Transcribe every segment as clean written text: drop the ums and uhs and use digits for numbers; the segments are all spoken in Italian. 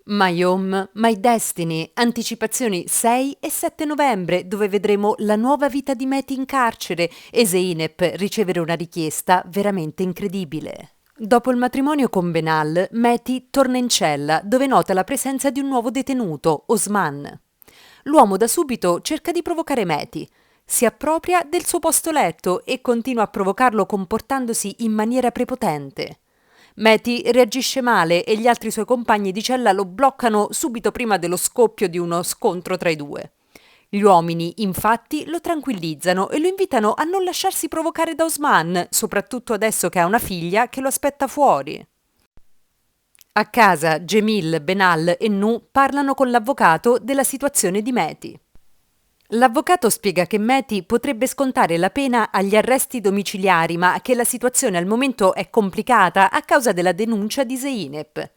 My Home, My Destiny, anticipazioni 6 e 7 novembre, dove vedremo la nuova vita di Mehdi in carcere e Zeynep ricevere una richiesta veramente incredibile. Dopo il matrimonio con Benal, Mehdi torna in cella, dove nota la presenza di un nuovo detenuto, Osman. L'uomo da subito cerca di provocare Mehdi. Si appropria del suo posto letto e continua a provocarlo comportandosi in maniera prepotente. Mehdi reagisce male e gli altri suoi compagni di cella lo bloccano subito prima dello scoppio di uno scontro tra i due. Gli uomini, infatti, lo tranquillizzano e lo invitano a non lasciarsi provocare da Osman, soprattutto adesso che ha una figlia che lo aspetta fuori. A casa, Gemil, Benal e Nu parlano con l'avvocato della situazione di Mehdi. L'avvocato spiega che Mehdi potrebbe scontare la pena agli arresti domiciliari, ma che la situazione al momento è complicata a causa della denuncia di Zeynep.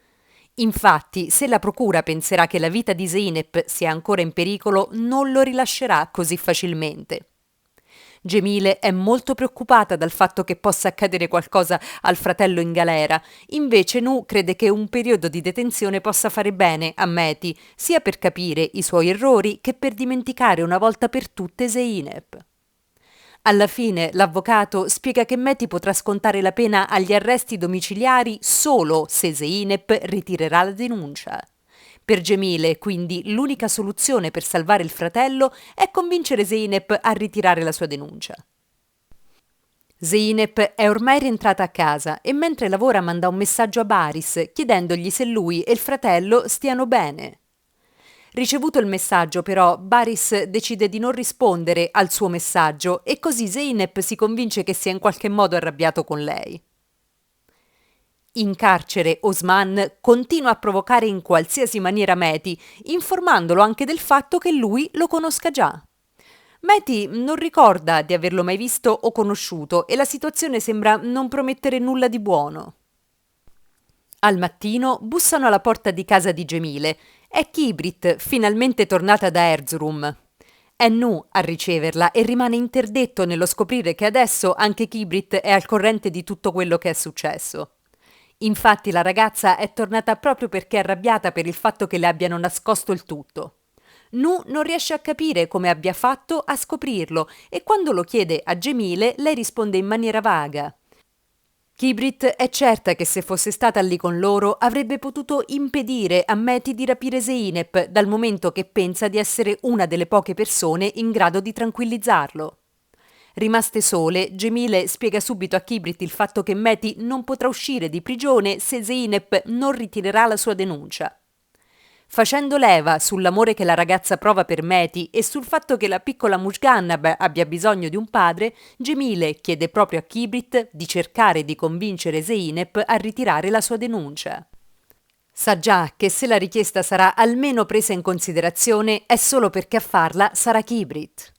Infatti, se la procura penserà che la vita di Zeynep sia ancora in pericolo, non lo rilascerà così facilmente. Gemile è molto preoccupata dal fatto che possa accadere qualcosa al fratello in galera, invece Nu crede che un periodo di detenzione possa fare bene a Mehdi, sia per capire i suoi errori che per dimenticare una volta per tutte Zeynep. Alla fine l'avvocato spiega che Mehdi potrà scontare la pena agli arresti domiciliari solo se Zeynep ritirerà la denuncia. Per Gemile, quindi, l'unica soluzione per salvare il fratello è convincere Zeynep a ritirare la sua denuncia. Zeynep è ormai rientrata a casa e mentre lavora manda un messaggio a Baris chiedendogli se lui e il fratello stiano bene. Ricevuto il messaggio, però, Baris decide di non rispondere al suo messaggio e così Zeynep si convince che sia in qualche modo arrabbiato con lei. In carcere, Osman continua a provocare in qualsiasi maniera Mehdi, informandolo anche del fatto che lui lo conosca già. Mehdi non ricorda di averlo mai visto o conosciuto e la situazione sembra non promettere nulla di buono. Al mattino bussano alla porta di casa di Gemile. È Kibrit, finalmente tornata da Erzurum. È Nu a riceverla e rimane interdetto nello scoprire che adesso anche Kibrit è al corrente di tutto quello che è successo. Infatti la ragazza è tornata proprio perché è arrabbiata per il fatto che le abbiano nascosto il tutto. Nu non riesce a capire come abbia fatto a scoprirlo e quando lo chiede a Gemile lei risponde in maniera vaga. Kibrit è certa che se fosse stata lì con loro avrebbe potuto impedire a Mehdi di rapire Zeynep dal momento che pensa di essere una delle poche persone in grado di tranquillizzarlo. Rimaste sole, Gemile spiega subito a Kibrit il fatto che Mehdi non potrà uscire di prigione se Zeynep non ritirerà la sua denuncia. Facendo leva sull'amore che la ragazza prova per Mehdi e sul fatto che la piccola Mujgannab abbia bisogno di un padre, Gemile chiede proprio a Kibrit di cercare di convincere Zeynep a ritirare la sua denuncia. Sa già che se la richiesta sarà almeno presa in considerazione è solo perché a farla sarà Kibrit.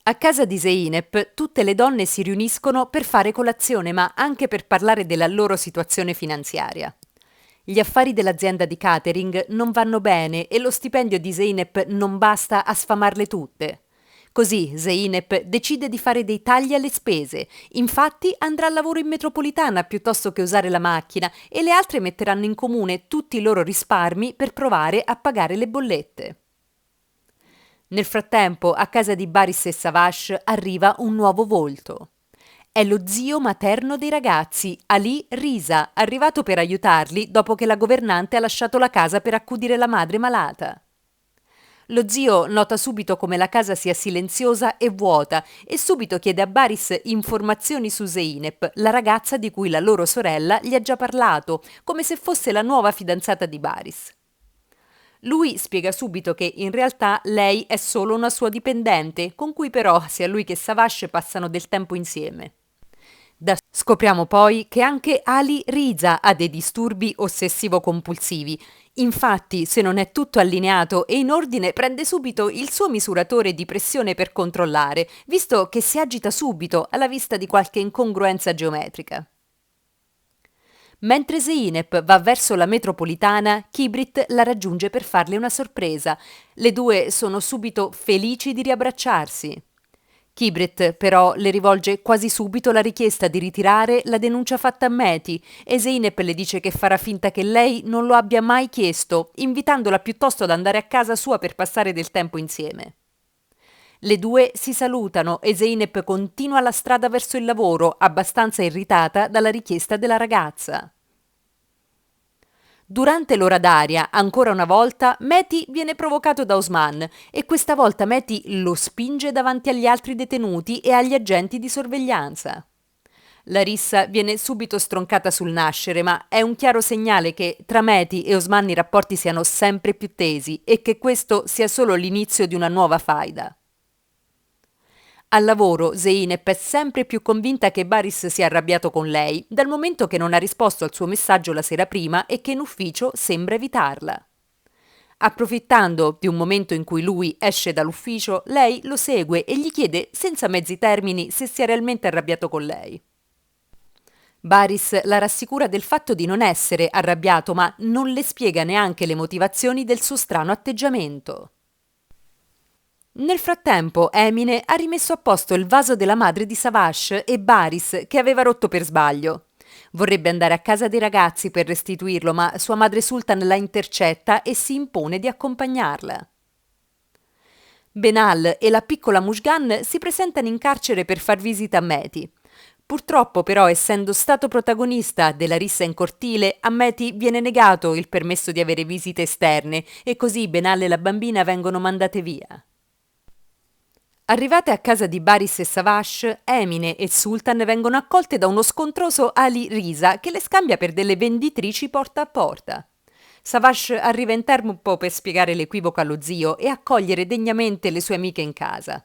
A casa di Zeynep tutte le donne si riuniscono per fare colazione, ma anche per parlare della loro situazione finanziaria. Gli affari dell'azienda di catering non vanno bene e lo stipendio di Zeynep non basta a sfamarle tutte. Così Zeynep decide di fare dei tagli alle spese, infatti andrà al lavoro in metropolitana piuttosto che usare la macchina e le altre metteranno in comune tutti i loro risparmi per provare a pagare le bollette. Nel frattempo, a casa di Baris e Savash arriva un nuovo volto. È lo zio materno dei ragazzi, Ali Riza, arrivato per aiutarli dopo che la governante ha lasciato la casa per accudire la madre malata. Lo zio nota subito come la casa sia silenziosa e vuota e subito chiede a Baris informazioni su Zeynep, la ragazza di cui la loro sorella gli ha già parlato, come se fosse la nuova fidanzata di Baris. Lui spiega subito che in realtà lei è solo una sua dipendente, con cui però sia lui che Savash passano del tempo insieme. Scopriamo poi che anche Ali Riza ha dei disturbi ossessivo-compulsivi. Infatti, se non è tutto allineato e in ordine, prende subito il suo misuratore di pressione per controllare, visto che si agita subito alla vista di qualche incongruenza geometrica. Mentre Zeynep va verso la metropolitana, Kibrit la raggiunge per farle una sorpresa. Le due sono subito felici di riabbracciarsi. Kibrit però le rivolge quasi subito la richiesta di ritirare la denuncia fatta a Mehdi e Zeynep le dice che farà finta che lei non lo abbia mai chiesto, invitandola piuttosto ad andare a casa sua per passare del tempo insieme. Le due si salutano e Zeynep continua la strada verso il lavoro, abbastanza irritata dalla richiesta della ragazza. Durante l'ora d'aria, ancora una volta, Mehdi viene provocato da Osman e questa volta Mehdi lo spinge davanti agli altri detenuti e agli agenti di sorveglianza. Larissa viene subito stroncata sul nascere, ma è un chiaro segnale che tra Mehdi e Osman i rapporti siano sempre più tesi e che questo sia solo l'inizio di una nuova faida. Al lavoro, Zeynep è sempre più convinta che Baris sia arrabbiato con lei, dal momento che non ha risposto al suo messaggio la sera prima e che in ufficio sembra evitarla. Approfittando di un momento in cui lui esce dall'ufficio, lei lo segue e gli chiede senza mezzi termini se sia realmente arrabbiato con lei. Baris la rassicura del fatto di non essere arrabbiato, ma non le spiega neanche le motivazioni del suo strano atteggiamento. Nel frattempo, Emine ha rimesso a posto il vaso della madre di Savas e Baris, che aveva rotto per sbaglio. Vorrebbe andare a casa dei ragazzi per restituirlo, ma sua madre Sultan la intercetta e si impone di accompagnarla. Benal e la piccola Mushgan si presentano in carcere per far visita a Mehdi. Purtroppo, però, essendo stato protagonista della rissa in cortile, a Mehdi viene negato il permesso di avere visite esterne e così Benal e la bambina vengono mandate via. Arrivate a casa di Baris e Savas, Emine e Sultan vengono accolte da uno scontroso Ali Risa che le scambia per delle venditrici porta a porta. Savas arriva in tempo per spiegare l'equivoco allo zio e accogliere degnamente le sue amiche in casa.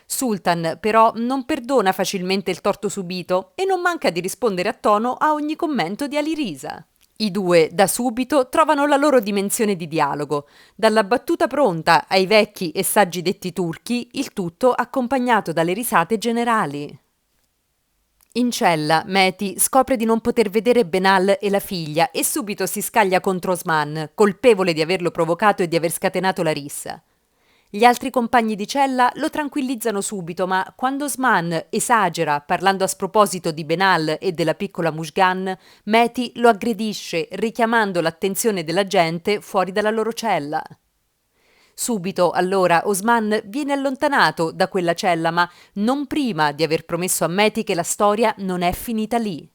Sultan però non perdona facilmente il torto subito e non manca di rispondere a tono a ogni commento di Ali Risa. I due, da subito, trovano la loro dimensione di dialogo, dalla battuta pronta ai vecchi e saggi detti turchi, il tutto accompagnato dalle risate generali. In cella, Mehdi scopre di non poter vedere Benal e la figlia e subito si scaglia contro Osman, colpevole di averlo provocato e di aver scatenato la rissa. Gli altri compagni di cella lo tranquillizzano subito, ma quando Osman esagera parlando a sproposito di Benal e della piccola Mushgan, Mehdi lo aggredisce, richiamando l'attenzione della gente fuori dalla loro cella. Subito, allora, Osman viene allontanato da quella cella, ma non prima di aver promesso a Mehdi che la storia non è finita lì.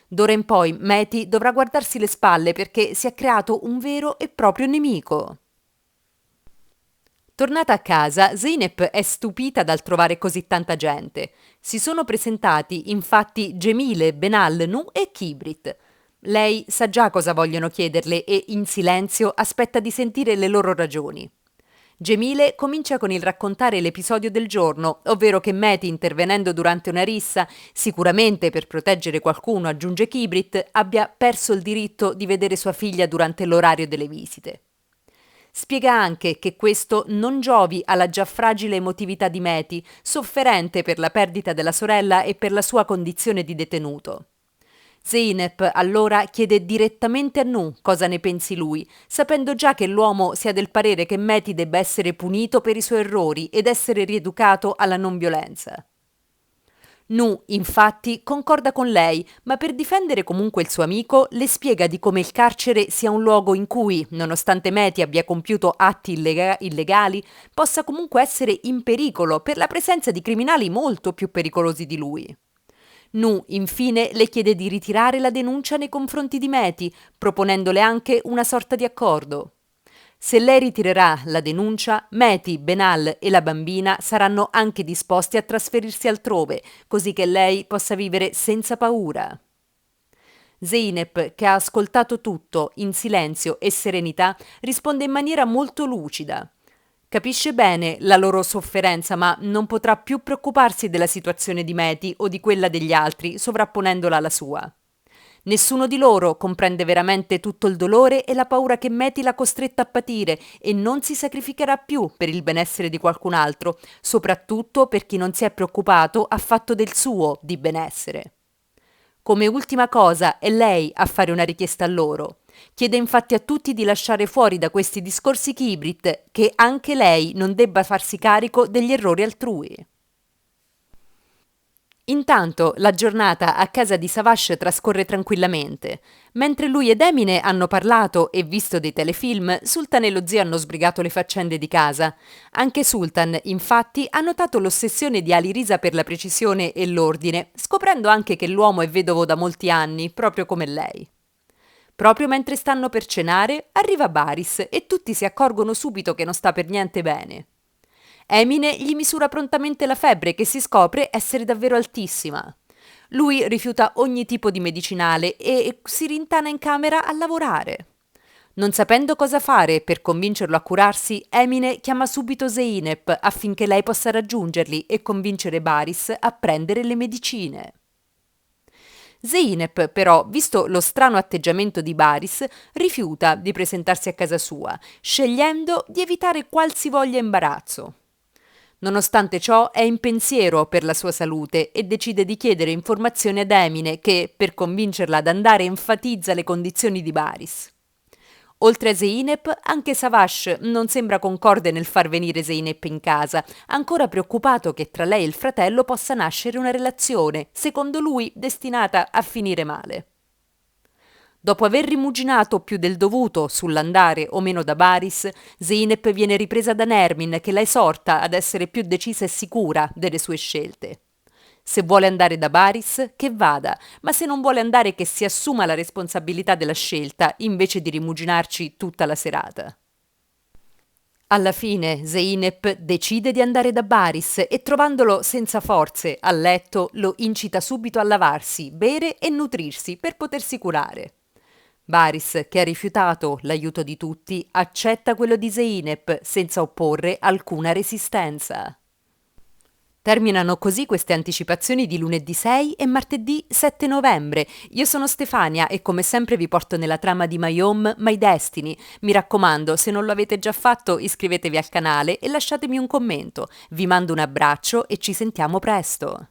D'ora in poi Mehdi dovrà guardarsi le spalle perché si è creato un vero e proprio nemico. Tornata a casa, Zeynep è stupita dal trovare così tanta gente. Si sono presentati infatti Gemile, Benal, Nu e Kibrit. Lei sa già cosa vogliono chiederle e, in silenzio, aspetta di sentire le loro ragioni. Gemile comincia con il raccontare l'episodio del giorno, ovvero che Mehdi, intervenendo durante una rissa, sicuramente per proteggere qualcuno, aggiunge Kibrit, abbia perso il diritto di vedere sua figlia durante l'orario delle visite. Spiega anche che questo non giovi alla già fragile emotività di Mehdi, sofferente per la perdita della sorella e per la sua condizione di detenuto. Zeynep allora chiede direttamente a Nu cosa ne pensi lui, sapendo già che l'uomo sia del parere che Mehdi debba essere punito per i suoi errori ed essere rieducato alla non violenza. Nu, infatti, concorda con lei, ma per difendere comunque il suo amico le spiega di come il carcere sia un luogo in cui, nonostante Mehdi abbia compiuto atti illegali, possa comunque essere in pericolo per la presenza di criminali molto più pericolosi di lui. Nu, infine, le chiede di ritirare la denuncia nei confronti di Mehdi, proponendole anche una sorta di accordo. Se lei ritirerà la denuncia, Mehdi, Benal e la bambina saranno anche disposti a trasferirsi altrove, così che lei possa vivere senza paura. Zeynep, che ha ascoltato tutto in silenzio e serenità, risponde in maniera molto lucida. Capisce bene la loro sofferenza, ma non potrà più preoccuparsi della situazione di Mehdi o di quella degli altri, sovrapponendola alla sua. Nessuno di loro comprende veramente tutto il dolore e la paura che Mehdi l'ha costretta a patire e non si sacrificherà più per il benessere di qualcun altro, soprattutto per chi non si è preoccupato affatto del suo di benessere. Come ultima cosa è lei a fare una richiesta a loro. Chiede infatti a tutti di lasciare fuori da questi discorsi Kibrit che anche lei non debba farsi carico degli errori altrui. Intanto la giornata a casa di Savage trascorre tranquillamente. Mentre lui ed Emine hanno parlato e visto dei telefilm, Sultan e lo zio hanno sbrigato le faccende di casa. Anche Sultan, infatti, ha notato l'ossessione di Alirisa per la precisione e l'ordine, scoprendo anche che l'uomo è vedovo da molti anni, proprio come lei. Proprio mentre stanno per cenare, arriva Baris e tutti si accorgono subito che non sta per niente bene. Emine gli misura prontamente la febbre che si scopre essere davvero altissima. Lui rifiuta ogni tipo di medicinale e si rintana in camera a lavorare. Non sapendo cosa fare per convincerlo a curarsi, Emine chiama subito Zeynep affinché lei possa raggiungerli e convincere Baris a prendere le medicine. Zeynep, però, visto lo strano atteggiamento di Baris, rifiuta di presentarsi a casa sua, scegliendo di evitare qualsivoglia imbarazzo. Nonostante ciò è in pensiero per la sua salute e decide di chiedere informazioni ad Emine che, per convincerla ad andare, enfatizza le condizioni di Baris. Oltre a Zeynep, anche Savage non sembra concorde nel far venire Zeynep in casa, ancora preoccupato che tra lei e il fratello possa nascere una relazione, secondo lui destinata a finire male. Dopo aver rimuginato più del dovuto sull'andare o meno da Baris, Zeynep viene ripresa da Nermin che la esorta ad essere più decisa e sicura delle sue scelte. Se vuole andare da Baris, che vada, ma se non vuole andare che si assuma la responsabilità della scelta invece di rimuginarci tutta la serata. Alla fine Zeynep decide di andare da Baris e trovandolo senza forze a letto lo incita subito a lavarsi, bere e nutrirsi per potersi curare. Baris, che ha rifiutato l'aiuto di tutti, accetta quello di Zeynep senza opporre alcuna resistenza. Terminano così queste anticipazioni di lunedì 6 e martedì 7 novembre. Io sono Stefania e come sempre vi porto nella trama di My Home, My Destiny. Mi raccomando, se non lo avete già fatto, iscrivetevi al canale e lasciatemi un commento. Vi mando un abbraccio e ci sentiamo presto.